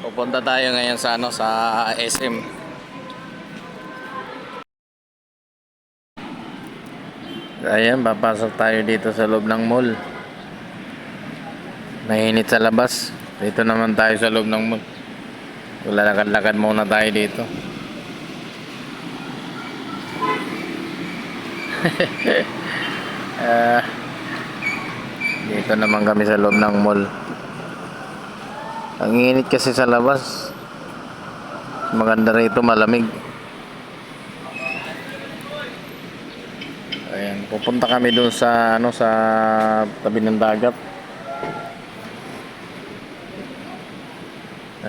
Pupunta tayo ngayon sa sa SM. Ayan, papasok tayo dito sa loob ng mall. Mainit sa labas. Dito naman tayo sa loob ng mall. Lalakad-lakad muna tayo dito. uh, Dito naman kami sa loob ng mall. Ang init kasi sa labas. Maganda rito, malamig. Ayan, pupunta kami doon sa sa tabi ng dagat.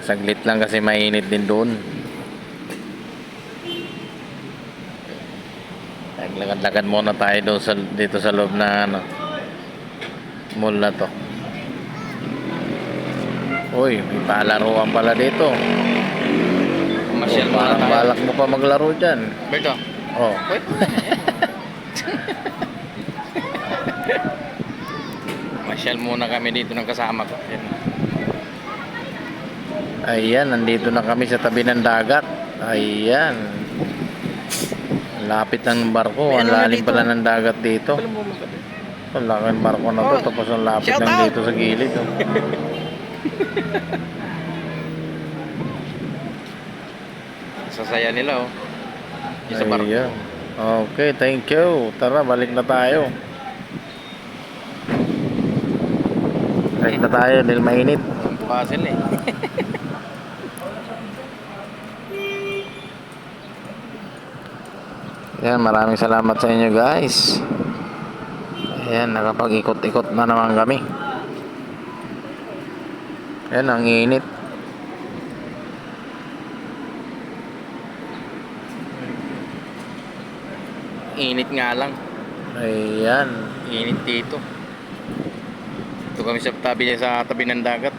Saglit lang kasi mainit din doon. Naglakad-lakad muna tayo doon dito sa loob ng mall na to. Uy, may palaruan pala dito. Masyal muna Parang tayo. balak mo pa maglaro dyan. Berto. Oh. Uy. Masyal muna kami dito ng kasama ko. Ayan, nandito na kami sa tabi ng dagat. Ayan. Lapit ng barko. Ang lalim pala ng dagat dito. Ang laki ng barko na to. Tapos ang lapit lang dito sa gilid. Oh. Sasaya nila oh. Isa barko. Ayan. Okay, thank you. Tara, balik na tayo. Balik na tayo dahil mainit. Bukasin eh. Ayan, maraming salamat sa inyo guys. Ayan, nakapag-ikot-ikot na naman kami. Ayan, ang init. Init nga lang. Ayan. Init dito. Ito kami sa tabi ng dagat.